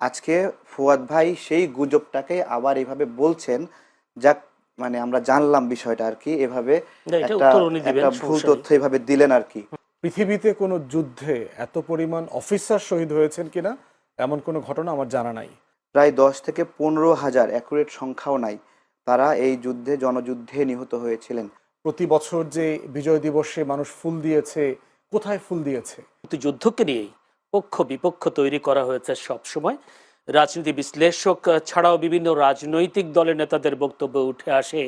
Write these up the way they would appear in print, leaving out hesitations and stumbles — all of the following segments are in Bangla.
আজকে ফুয়াদ ভাই সেই গুজবটাকে আবার এভাবে বলছেন। যাক, মানে আমরা জানলাম বিষয়টা আর কি, এভাবে না, এটা একটা উত্তর উনি দিবেন, একটা ভুল সমস্যা নেই। তথ্য এভাবে দিলেন আর কি। পৃথিবীতে কোনো যুদ্ধে এত পরিমাণ অফিসার শহীদ হয়েছেন কিনা এমন কোনো ঘটনা আমার জানা নাই। প্রায় 10 থেকে 15 হাজার, অ্যাকুরেট সংখ্যাও নাই, তারা এই যুদ্ধে, জনযুদ্ধে নিহত হয়েছিলেন। প্রতি বছর যে বিজয় দিবসে মানুষ ফুল দিয়েছে, কোথায় ফুল দিয়েছে? যুদ্ধকে নিয়েই পক্ষ বিপক্ষ তৈরি করা হয়েছে সব সময়। রাজনীতি বিশ্লেষক ছাড়াও বিভিন্ন রাজনৈতিক দলের নেতাদের বক্তব্য উঠে আসে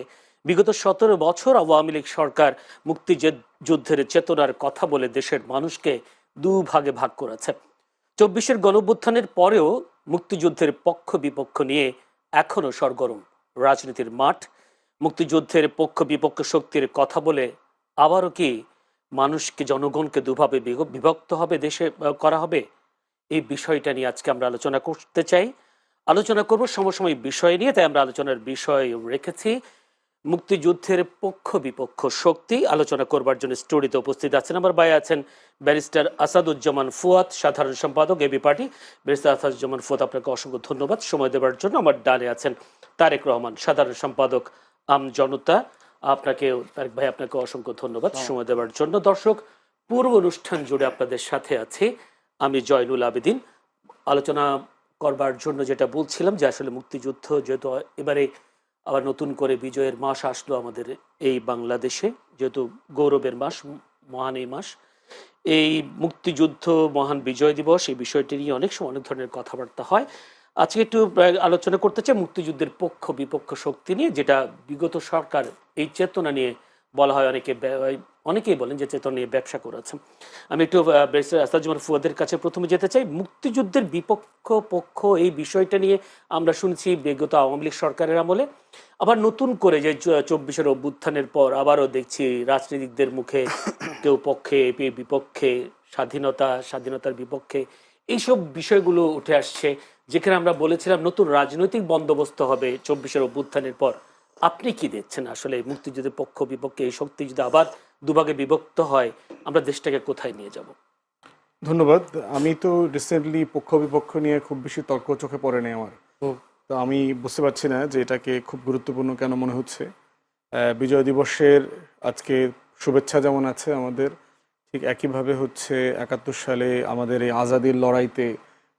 বিগত 17 বছর আওয়ামী লীগ সরকার মুক্তিযুদ্ধের চেতনার কথা বলে দেশের মানুষকে দুভাগে ভাগ করেছে। 24-এর গণঅভ্যুত্থানের পরেও মুক্তিযুদ্ধের পক্ষ বিপক্ষ নিয়ে এখনো সরগরম রাজনীতির মাঠ। মুক্তিযুদ্ধের পক্ষ বিপক্ষ শক্তির কথা বলে আবারও কি মানুষকে, জনগণকে দুভাবে বিভক্ত হবে, দেশে করা হবে? এই বিষয়টা নিয়ে আজকে আমরা আলোচনা করতে চাই। আলোচনা করব সমসাময়িক বিষয় নিয়ে, তাই আমরা আলোচনার বিষয় রেখেছি মুক্তিযুদ্ধের পক্ষ বিপক্ষ শক্তি। আলোচনা করবার জন্য স্টুডিওতে উপস্থিত আছেন আমার ভাই, আছেন ব্যারিস্টার আসাদুজ্জামান ফুয়াদ, সাধারণ সম্পাদক AB party. Barrister Asaduzzaman Fuad, আপনাকে অসংখ্য ধন্যবাদ সময় দেওয়ার জন্য। আমার ডানে আছেন তারেক রহমান, সাধারণ সম্পাদক আম জনতা। আপনাকেও তারেক ভাই, আপনাকে অসংখ্য ধন্যবাদ সময় দেওয়ার জন্য। দর্শক, পূর্ব অনুষ্ঠান জুড়ে আপনাদের সাথে আছি আমি জয়নুল আবেদিন। আলোচনা করবার জন্য যেটা বলছিলাম যে আসলে মুক্তিযুদ্ধ যেহেতু এবারে আবার নতুন করে বিজয়ের মাস আসলো আমাদের এই বাংলাদেশে, যেহেতু গৌরবের মাস, মহান এই মাস, এই মুক্তিযুদ্ধ, মহান বিজয় দিবস, এই বিষয়টি নিয়ে অনেক সময় অনেক ধরনের কথাবার্তা হয়। আজকে একটু আলোচনা করতে চাই মুক্তিযুদ্ধের পক্ষ বিপক্ষ শক্তি নিয়ে, যেটা বিগত সরকার এই চেতনা নিয়ে বলা হয়, অনেকেই বলেন যে চেতনা নিয়ে ব্যবসা করেছে। আমি একটু ব্যারিস্টার আসাদুজ্জামান ফুয়াদের কাছে প্রথমে যেতে চাই। মুক্তিযুদ্ধের বিপক্ষ পক্ষ এই বিষয়টা নিয়ে আমরা শুনছি বিগত আওয়ামী লীগ সরকারের আমলে, আবার নতুন করে যে 24-এর অভ্যুত্থানের পর আবারও দেখছি রাজনীতিকদের মুখে কেউ পক্ষে, বিপক্ষে, স্বাধীনতার বিপক্ষে এইসব বিষয়গুলো উঠে আসছে, যেখানে আমরা বলেছিলাম নতুন রাজনৈতিক বন্দোবস্ত হবে 24-এর অভ্যুত্থানের পর। আপনি কি দেখছেন আসলে মুক্তিযুদ্ধের পক্ষ বিপক্ষে এই শক্তি যদি আবার দুভাগে বিভক্ত হয়, আমরা দেশটাকে কোথায় নিয়ে যাব? ধন্যবাদ। আমি তো রিসেন্টলি পক্ষ বিপক্ষ নিয়ে খুব বেশি তর্ক চোখে পড়ে নেই আমার। তো আমি বুঝতে পারছি না যে এটাকে খুব গুরুত্বপূর্ণ কেন মনে হচ্ছে। বিজয় দিবসের আজকে শুভেচ্ছা যেমন আছে আমাদের, ঠিক একইভাবে হচ্ছে 71 সালে আমাদের এই আজাদির লড়াইতে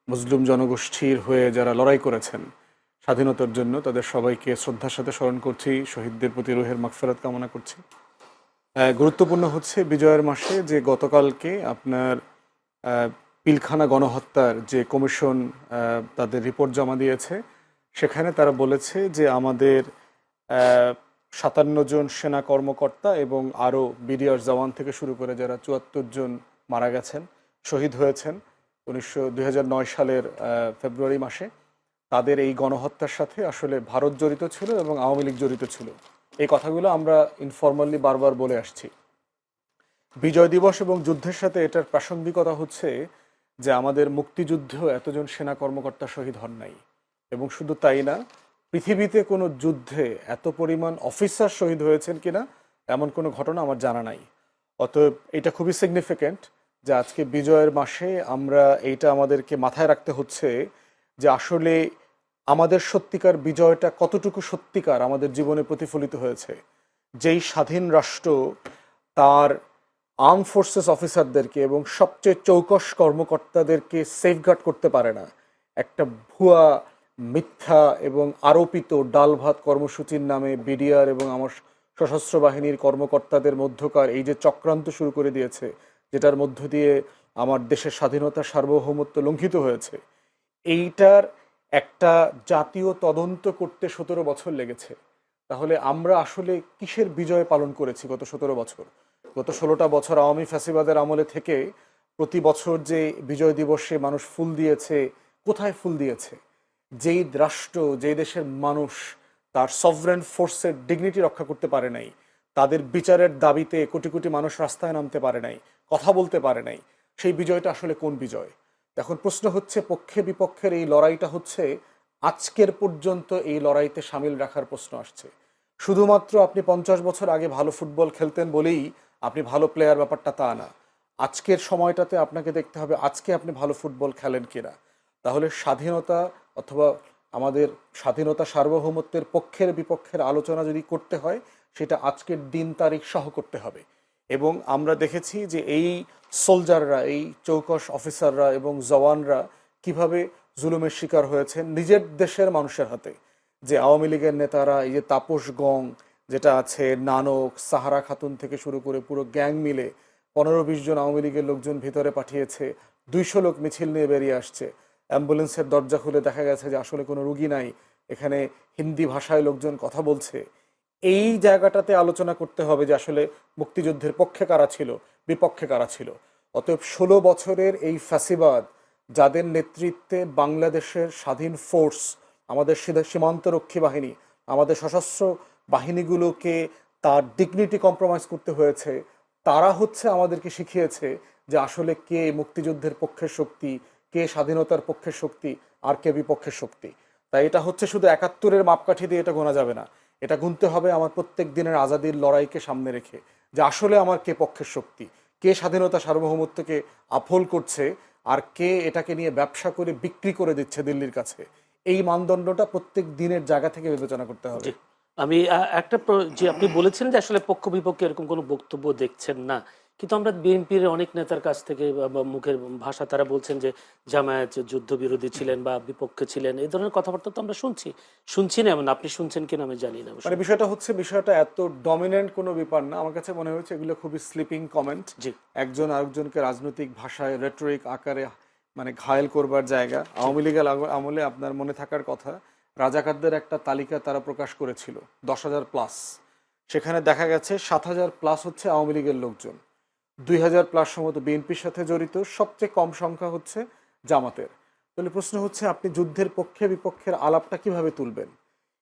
মুসলিম জনগোষ্ঠীর হয়ে যারা লড়াই করেছেন স্বাধীনতার জন্য, তাদের সবাইকে শ্রদ্ধার সাথে স্মরণ করছি, শহীদদের প্রতি রুহের মাগফিরাত কামনা করছি। গুরুত্বপূর্ণ হচ্ছে বিজয়ের মাসে যে গতকালকে আপনার পিলখানা গণহত্যার যে কমিশন তাদের রিপোর্ট জমা দিয়েছে, সেখানে তারা বলেছে যে আমাদের 57 জন সেনা কর্মকর্তা এবং আরও বিডিআর জওয়ান থেকে শুরু করে যারা 74 জন মারা গেছেন, শহীদ হয়েছেন 2009 সালের ফেব্রুয়ারি মাসে, তাদের এই গণহত্যার সাথে আসলে ভারত জড়িত ছিল এবং আওয়ামী লীগ জড়িত ছিল। এই কথাগুলো আমরা ইনফর্মালি বারবার বলে আসছি। বিজয় দিবস এবং যুদ্ধের সাথে এটার প্রাসঙ্গিকতা হচ্ছে যে আমাদের মুক্তিযুদ্ধেও এতজন সেনা কর্মকর্তা শহীদ হন নাই, এবং শুধু তাই না, পৃথিবীতে কোনো যুদ্ধে এত পরিমাণ অফিসার শহীদ হয়েছেন কিনা এমন কোনো ঘটনা আমার জানা নাই। অতএব এটা খুবই সিগনিফিক্যান্ট যে আজকে বিজয়ের মাসে আমরা এইটা আমাদেরকে মাথায় রাখতে হচ্ছে যে আসলে আমাদের সত্যিকার বিজয়টা কতটুকু সত্যিকার আমাদের জীবনে প্রতিফলিত হয়েছে। যেই স্বাধীন রাষ্ট্র তার আর্ম ফোর্সেস অফিসারদেরকে এবং সবচেয়ে চৌকস কর্মকর্তাদেরকে সেফগার্ড করতে পারে না, একটা ভুয়া, মিথ্যা এবং আরোপিত ডাল ভাত কর্মসূচির নামে বিডিআর এবং আমার সশস্ত্র বাহিনীর কর্মকর্তাদের মধ্যকার এই যে চক্রান্ত শুরু করে দিয়েছে, যেটার মধ্য দিয়ে আমার দেশের স্বাধীনতা সার্বভৌমত্ব লঙ্ঘিত হয়েছে, এইটার একটা জাতীয় তদন্ত করতে 17 বছর লেগেছে। তাহলে আমরা আসলে কিসের বিজয় পালন করেছি গত 17 বছর? গত 16টা বছর আওয়ামী ফ্যাসিবাদের আমলে থেকে প্রতি বছর যে বিজয় দিবসে মানুষ ফুল দিয়েছে, কোথায় ফুল দিয়েছে? যেই রাষ্ট্র, যেই দেশের মানুষ তার সভরেন ফোর্সের ডিগনিটি রক্ষা করতে পারে নাই, তাদের বিচারের দাবিতে কোটি কোটি মানুষ রাস্তায় নামতে পারে নাই, কথা বলতে পারে নাই, সেই বিজয়টা আসলে কোন বিজয়? এখন প্রশ্ন হচ্ছে, পক্ষে বিপক্ষের এই লড়াইটা হচ্ছে আজকের পর্যন্ত এই লড়াইতে সামিল রাখার প্রশ্ন আসছে। শুধুমাত্র আপনি 50 বছর আগে ভালো ফুটবল খেলতেন বলেই আপনি ভালো প্লেয়ার, ব্যাপারটা তা না। আজকের সময়টাতে আপনাকে দেখতে হবে আজকে আপনি ভালো ফুটবল খেলেন কিনা। তাহলে স্বাধীনতা অথবা আমাদের স্বাধীনতা সার্বভৌমত্বের পক্ষের বিপক্ষের আলোচনা যদি করতে হয় সেটা আজকের দিন তারিখ সহ করতে হবে। এবং আমরা দেখেছি যে এই সোলজাররা, এই চৌকস অফিসাররা এবং জওয়ানরা কিভাবে জুলুমের শিকার হয়েছেন নিজের দেশের মানুষের হাতে। যে আওয়ামী লীগের নেতারা, এই যে তাপস গং যেটা আছে, নানক, সাহারা খাতুন থেকে শুরু করে পুরো গ্যাং মিলে 15-20 জন আওয়ামী লীগের লোকজন ভিতরে পাঠিয়েছে, 200 লোক মিছিল নিয়ে বেরিয়ে আসছে। অ্যাম্বুলেন্সের দরজা খুলে দেখা গেছে যে আসলে কোনো রুগী নাই, এখানে হিন্দি ভাষায় লোকজন কথা বলছে। এই জায়গাটাতে আলোচনা করতে হবে যে আসলে মুক্তিযুদ্ধের পক্ষে কারা ছিল, বিপক্ষে কারা ছিল। অতএব 16 বছরের এই ফ্যাসিবাদ, যাদের নেতৃত্বে বাংলাদেশের স্বাধীন ফোর্স, আমাদের সীমান্তরক্ষী বাহিনী, আমাদের সশস্ত্র বাহিনীগুলোকে তার ডিগনিটি কম্প্রোমাইজ করতে হয়েছে, তারা হচ্ছে আমাদেরকে শিখিয়েছে যে আসলে কে মুক্তিযুদ্ধের পক্ষের শক্তি, কে স্বাধীনতার পক্ষের শক্তি, আর কে বিপক্ষের শক্তি। তাই এটা হচ্ছে শুধু 71-এর মাপকাঠি দিয়ে এটা গোনা যাবে না, এটা গুনতে হবে আমার প্রত্যেক দিনের আজাদির লড়াইকে সামনে রেখে, যে আসলে আমার কে পক্ষের শক্তি, কে স্বাধীনতা সার্বভৌমত্বকে আফল করছে, আর কে এটাকে নিয়ে ব্যবসা করে বিক্রি করে দিচ্ছে দিল্লির কাছে। এই মানদণ্ডটা প্রত্যেক দিনের জায়গা থেকে বিবেচনা করতে হবে। জি, আমি যে আপনি বলেছেন যে আসলে পক্ষ বিপক্ষে এরকম কোনো বক্তব্য দেখছেন না, কিন্তু আমরা বিএনপির অনেক নেতার কাছ থেকে বা মুখের ভাষা তারা বলছেন যে জামায়াত যুদ্ধবিরোধী ছিলেন বা বিপক্ষে ছিলেন, এই ধরনের কথাবার্তা তো আমরা শুনছি না। এমন আপনি শুনছেন কিনা আমি জানি না। মানে বিষয়টা এত ডমিনেন্ট কোনো ব্যাপার না, আমার কাছে মনে হয়েছে এগুলো খুবই স্লিপিং কমেন্ট। জি, একজন আরেকজনকে রাজনৈতিক ভাষায় রেটরিক আকারে মানে ঘায়েল করবার জায়গা। আওয়ামী লীগের আমলে আপনার মনে থাকার কথা, রাজাকারদের একটা তালিকা তারা প্রকাশ করেছিল 10,000 প্লাস। সেখানে দেখা গেছে 7,000 প্লাস হচ্ছে আওয়ামী লীগের লোকজন, 2,000 প্লাস সম্ভবত বিএনপির সাথে জড়িত, সবচেয়ে কম সংখ্যা হচ্ছে জামাতের। তাহলে প্রশ্ন হচ্ছে আপনি যুদ্ধের পক্ষে বিপক্ষের আলাপটা কিভাবে তুলবেন?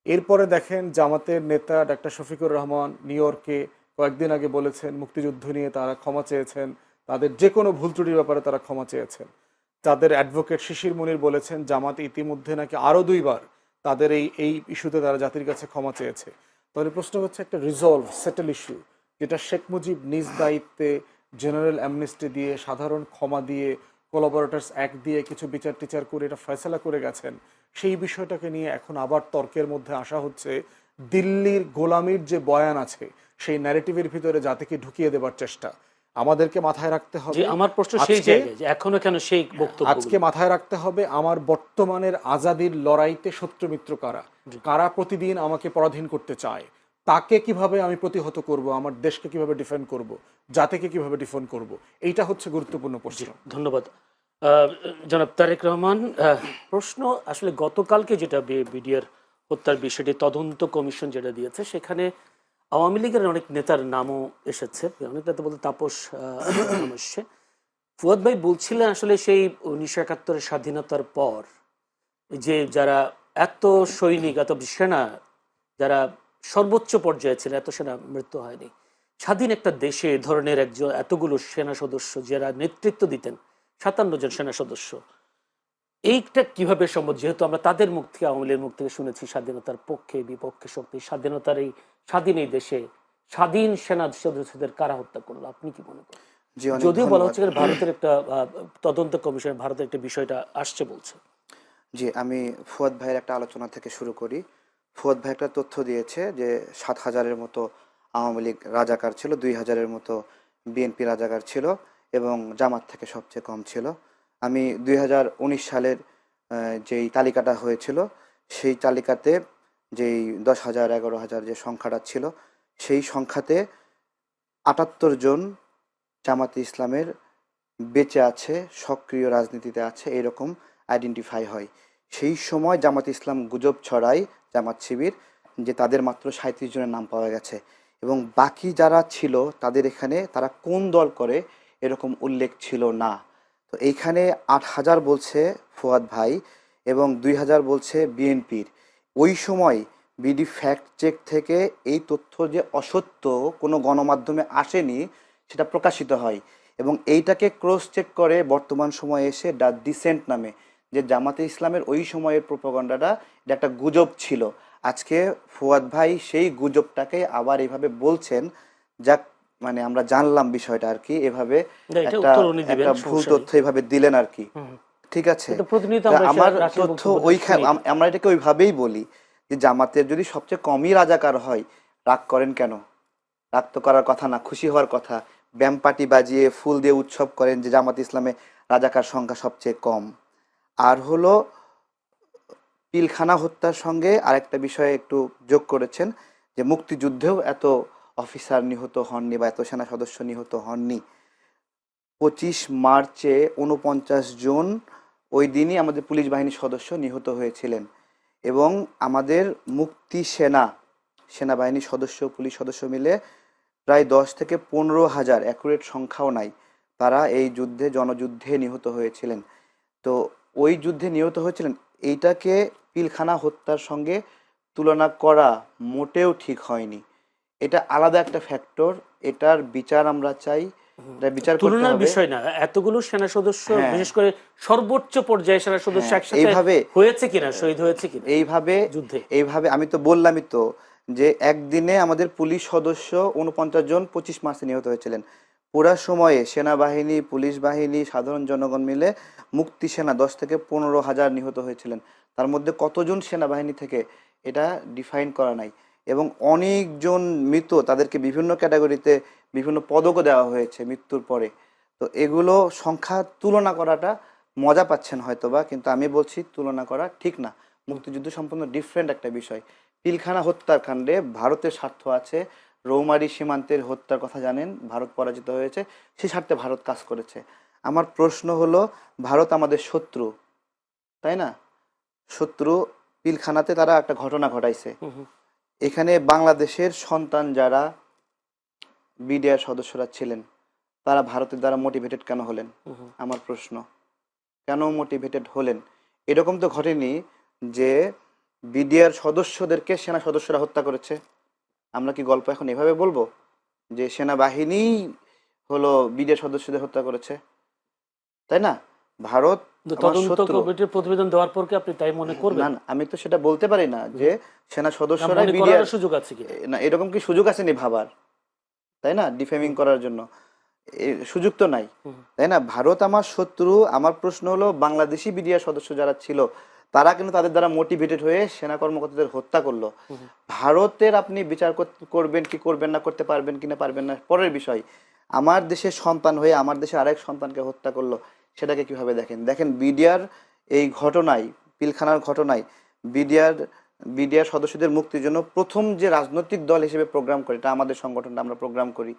এরপরে দেখেন জামাতের নেতা ডাক্তার শফিকুর রহমান নিউ ইয়র্কে কয়েকদিন আগে বলেছেন মুক্তিযুদ্ধ নিয়ে তারা ক্ষমা চেয়েছেন, তাদের যে কোনো ভুল ত্রুটির ব্যাপারে তারা ক্ষমা চেয়েছেন। তাদের অ্যাডভোকেট শিশির মুনির বলেছেন জামাত ইতিমধ্যে নাকি আরও 2বার তাদের এই ইস্যুতে তারা জাতির কাছে ক্ষমা চেয়েছে। তাহলে প্রশ্ন হচ্ছে একটা রিজলভ সেটেল ইস্যু, যেটা শেখ মুজিব নিজ দায়িত্বে জেনারেল অ্যামনেস্টি দিয়ে, সাধারণ ক্ষমা দিয়ে, কোলাবোরেটরস অ্যাক্ট দিয়ে কিছু বিচার টিচার করে এটা ফয়সালা করে গেছেন, সেই বিষয়টাকে নিয়ে এখন আবার তর্কের মধ্যে আসা হচ্ছে। দিল্লির গোলামির যে বয়ান আছে সেই ন্যারেটিভের ভিতরে জাতিকে ঢুকিয়ে দেবার চেষ্টা আমাদেরকে মাথায় রাখতে হবে। আমার প্রশ্ন সেই জায়গায় যে এখনো কেন সেই বক্তব্য, আজকে মাথায় রাখতে হবে আমার বর্তমানের আজাদির লড়াইতে শত্রু মিত্র কারা, কারা প্রতিদিন আমাকে পরাধীন করতে চায়, তাকে কিভাবে আমি প্রতিহত করব, আমার দেশকে কিভাবে ডিফেন্ড করব, জাতিকে কিভাবে ডিফেন্ড করব, এইটা হচ্ছে গুরুত্বপূর্ণ প্রশ্ন। ধন্যবাদ জনাব তারেক রহমান। প্রশ্ন আসলে গতকালকে যেটা বিডিআর হত্যার বিষয়টি তদন্ত কমিশন যেটা দিয়েছে, সেখানে আওয়ামী লীগের অনেক নেতার নামও এসেছে, অনেক নেতা বলতে তাপস নাম এসছে। ফুয়াদ ভাই বলছিলেন আসলে সেই 1971-এর স্বাধীনতার পর যে যারা এত সৈনিক, এত সেনা, যারা সর্বোচ্চ পর্যায়ে ছিল, এত সেনা মৃত্যু হয়নি। স্বাধীন একটা দেশে এ ধরনের এতগুলো সেনা সদস্য যারা নেতৃত্ব দিতেন, 57 জন সেনা সদস্য, এইটা কিভাবে সম্ভব? যেহেতু আমরা তাদের মুখ থেকে, আওয়ামী লীগের মুখ থেকে শুনেছি স্বাধীনতার পক্ষে বিপক্ষে শক্তি, স্বাধীনতার এই স্বাধীন এই দেশে স্বাধীন সেনা সদস্যদের কারা হত্যা করলো, আপনি কি মনে করেন? যদিও বলা হচ্ছে ভারতের একটা তদন্ত কমিশন ভারতের একটা বিষয়টা আসছে বলছে। জি, আমি ফুয়াদ ভাইয়ের একটা আলোচনা থেকে শুরু করি। ফুয়াদ ভাই একটা তথ্য দিয়েছে যে 7,000-এর মতো আওয়ামী লীগ রাজাকার ছিল, 2,000-এর মতো বিএনপি রাজাকার ছিল এবং জামাত থেকে সবচেয়ে কম ছিল। আমি 2019 সালের যেই তালিকাটা হয়েছিল সেই তালিকাতে যেই 10,000, 11,000 যে সংখ্যাটা ছিল, সেই সংখ্যাতে 78 জন জামাতে ইসলামের বেঁচে আছে, সক্রিয় রাজনীতিতে আছে, এরকম আইডেন্টিফাই হয়। সেই সময় জামাত ইসলাম গুজব ছড়ায়, জামাত শিবির, যে তাদের মাত্র 37 জনের নাম পাওয়া গেছে এবং বাকি যারা ছিল তাদের এখানে তারা কোন দল করে এরকম উল্লেখ ছিল না। তো এইখানে 8,000 বলছে ফুয়াদ ভাই এবং 2,000 বলছে বিএনপির। ওই সময় বিডি ফ্যাক্ট চেক থেকে এই তথ্য যে অসত্য, কোনো গণমাধ্যমে আসেনি, সেটা প্রকাশিত হয় এবং এইটাকে ক্রস চেক করে বর্তমান সময়ে এসে দ্য ডিসেন্ট নামে যে জামাতে ইসলামের ওই সময়ের প্রোপাগান্ডাটা এটা একটা গুজব ছিল। আজকে ফুয়াদ ভাই সেই গুজবটাকে আবার এভাবে বলছেন, যা মানে আমরা জানলাম বিষয়টা আর কি, এভাবে একটা ভুল তথ্য এভাবে দিলেন আর কি। ঠিক আছে? কিন্তু প্রতিনিয়ত তা আমরা আমার রাশিয়ার তথ্য বক্তব্য ওইখানে শুনি। আমরা এটাকে ওইভাবেই বলি যে জামাতের যদি সবচেয়ে কমই রাজাকার হয়, রাগ করেন কেন? রাগ তো করার কথা না, খুশি হওয়ার কথা। ব্যাম পার্টি বাজিয়ে ফুল দিয়ে উৎসব করেন যে জামাত ইসলামে রাজাকার সংখ্যা সবচেয়ে কম। আর হলো পিলখানা হত্যার সঙ্গে আরেকটা বিষয় একটু যোগ করেছেন যে মুক্তিযুদ্ধেও এত অফিসার নিহত হননি বা এত সেনা সদস্য নিহত হননি। 25 মার্চে 49 জন ওই দিনই আমাদের পুলিশ বাহিনীর সদস্য নিহত হয়েছিলেন এবং আমাদের মুক্তি সেনাবাহিনীর সদস্য পুলিশ সদস্য মিলে প্রায় 10 থেকে 15 হাজার, অ্যাকুরেট সংখ্যাও নাই, তারা এই যুদ্ধে জনযুদ্ধে নিহত হয়েছিলেন। তো ওই যুদ্ধে নিহত হয়েছিলেন, এইটাকে পিলখানা হত্যার সঙ্গে তুলনা করা মোটেও ঠিক হয়নি। এটা আলাদা একটা ফ্যাক্টর, এটার বিচার আমরা চাই, এটা বিচার করতে তুলনার হবে। বিষয় না, এতগুলো সেনা সদস্য, হ্যাঁ, বিশেষ করে সর্বোচ্চ পর্যায়ে সেনা সদস্য হ্যাঁ, একসাথে এইভাবে হয়েছে কিনা, শহীদ হয়েছে কিনা এইভাবে যুদ্ধে। এইভাবে আমি তো বললামই তো যে একদিনে আমাদের পুলিশ সদস্য 49 জন 25 মার্চে নিহত হয়েছিলেন। পুরা সময়ে সেনাবাহিনী, পুলিশ বাহিনী, সাধারণ জনগণ মিলে মুক্তি সেনা 10 থেকে 15 হাজার নিহত হয়েছিলেন। তার মধ্যে কতজন সেনাবাহিনী থেকে এটা ডিফাইন করা নাই এবং অনেকজন মৃত, তাদেরকে বিভিন্ন ক্যাটাগরিতে বিভিন্ন পদকও দেওয়া হয়েছে মৃত্যুর পরে। তো এগুলো সংখ্যা তুলনা করাটা মজা পাচ্ছেন হয়তোবা, কিন্তু আমি বলছি তুলনা করা ঠিক না। মুক্তিযুদ্ধ সম্পূর্ণ ডিফারেন্ট একটা বিষয়। পিলখানা হত্যার কাণ্ডে ভারতের স্বার্থ আছে। রৌমারী সীমান্তের হত্যার কথা জানেন, ভারত পরাজিত হয়েছে, সে স্বার্থে ভারত কাজ করেছে। আমার প্রশ্ন হলো, ভারত আমাদের শত্রু, তাই না? শত্রু, পিলখানাতে তারা একটা ঘটনা ঘটাইছে। এখানে বাংলাদেশের সন্তান যারা বিডিআর সদস্যরা ছিলেন, তারা ভারতের দ্বারা মোটিভেটেড কেন হলেন? আমার প্রশ্ন, কেন মোটিভেটেড হলেন? এরকম তো ঘটেনি যে বিডিআর সদস্যদেরকে সেনা সদস্যরা হত্যা করেছে। আমরা কি গল্প এখন এভাবে বলবো যে সেনাবাহিনী হলো বিডিআর সদস্যদের হত্যা করেছে? তাই না? ভারত আমার তদন্ত শত্রু। কমিটির প্রতিবেদন দেওয়ার পর কি আপনি তাই মনে করবেন? না না, আমি তো সেটা বলতে পারি না যে সেনা না, সদস্যরা মনে বিডিআর, করার সুযোগ আছে কিনা? না এরকম কি সুযোগ আছে নি ভাবার? তাই না? ডিফেমিং করার জন্য সুযোগ তো নাই, তাই না? ভারত আমার শত্রু। আমার প্রশ্ন হলো, বাংলাদেশি বিডিআর সদস্য যারা ছিল তারা কিন্তু তাদের দ্বারা মোটিভেটেড হয়ে সেনা কর্মকর্তাদের হত্যা করলো। ভারতের আপনি বিচার করবেন কি করবেন না, করতে পারবেন কিনা পারবেন না পরের বিষয়। আমার দেশের সন্তান হয়ে আমার দেশে আরেক সন্তানকে হত্যা করলো, সেটাকে কিভাবে দেখেন? দেখেন বিডিআর এই ঘটনায়, পিলখানার ঘটনায় বিডিআর বিডিআর সদস্যদের মুক্তির জন্য প্রথম যে রাজনৈতিক দল হিসেবে প্রোগ্রাম করে, এটা আমাদের সংগঠনটা, আমরা প্রোগ্রাম করি।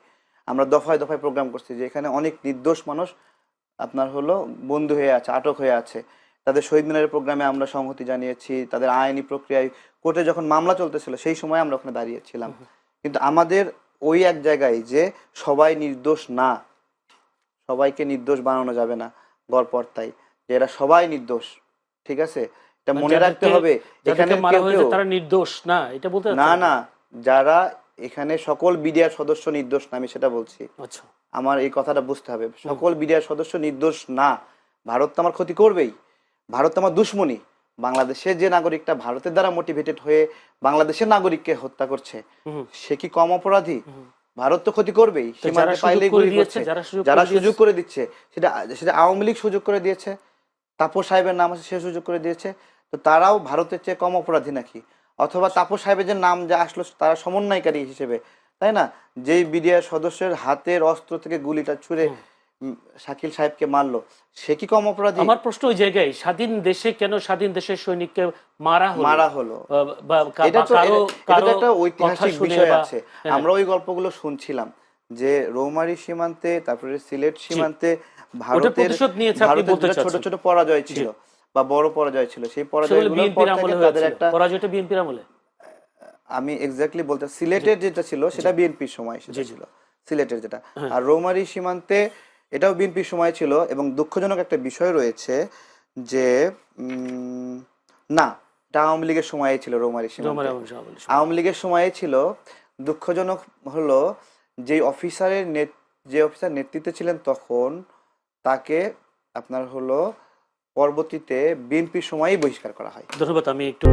আমরা দফায় দফায় প্রোগ্রাম করছি যে এখানে অনেক নির্দোষ মানুষ আপনার হলো বন্দী হয়ে আছে, আটক হয়ে আছে। তাদের শহীদ মিনারের প্রোগ্রামে আমরা সংহতি জানিয়েছি। তাদের আইনি প্রক্রিয়ায় কোর্টে যখন মামলা চলতেছিল সেই সময় আমরা ওখানে দাঁড়িয়েছিলাম। কিন্তু আমাদের ওই এক জায়গায় যে সবাই নির্দোষ না, সবাইকে নির্দোষ বানানো যাবে না গড়পড়তাই, যে এরা সবাই নির্দোষ, ঠিক আছে? এটা মনে রাখতে হবে। এখানে মারা কেউ হয়েছে কেউ তারা নির্দোষ না, এটা বলতে না চাচ্ছেন? না, যারা এখানে সকল বিডিআর সদস্য নির্দোষ না, আমি সেটা বলছি। আচ্ছা, আমার এই কথাটা বুঝতে হবে, সকল বিডিআর সদস্য নির্দোষ না। ভারত তো আমার ক্ষতি করবেই, ভারত তো আমার দুশ্মনী। বাংলাদেশের যে নাগরিকটা ভারতের দ্বারা মোটিভেটেড হয়ে বাংলাদেশের নাগরিককে হত্যা করছে, সে কি কম অপরাধী? ভারত তো ক্ষতি করবেই, সীমান্তে পাইলেই গুলি করছে। যারা সুযোগ করে দিচ্ছে, সেটা সেটা আওয়ামী লীগ সুযোগ করে দিয়েছে, তাপস সাহেবের নাম আছে, সে সুযোগ করে দিয়েছে। তো তারাও ভারতের চেয়ে কম অপরাধী নাকি? অথবা তাপস সাহেবের যে নাম যা আসলো, তারা সমন্বয়কারী হিসেবে, তাই না? যেই বিডিআর সদস্যের হাতের অস্ত্র থেকে গুলিটা ছুঁড়ে শাকিল সাহেবকে মারলো, সে কি কম অপরাধী? আমার প্রশ্ন ওই জায়গায়, স্বাধীন দেশে কেন স্বাধীন দেশের সৈনিককে মারা হলো? এটা তো কারো একটা ঐতিহাসিক বিষয় আছে। হ্যাঁ। আমরা ওই গল্পগুলো শুনছিলাম যে রৌমারী সীমান্তে, তারপরে সিলেট সীমান্তে ভারতের প্রতিশোধ নিয়েছে আপনি বলতে ছোট চাচ্ছেন? ছোট পরাজয় ছিল বা বড় পরাজয় ছিল, সেই পরাজয়গুলোর পর থেকে তাদের একটা, পরাজয়টা বিএনপির আমলে। আমি এক্স্যাক্টলি বলতে, সিলেটের যেটা ছিল সেটা বিএনপির সময় সেটা ছিল, সিলেটের যেটা। আর রৌমারী সীমান্তে এটাও বিএনপির সময় ছিল। এবং দুঃখজনক একটা বিষয় রয়েছে যে না, এটা আওয়ামী লীগের সময়ে ছিল রৌমারী সীমান্তে, আওয়ামী লীগের সময়ে ছিল। দুঃখজনক হলো যে অফিসার নেতৃত্বে ছিলেন তখন, তাকে আপনার হলো পরবর্তীতে বিএনপির সময়ই বহিষ্কার করা হয়। ধন্যবাদ। আমি একটু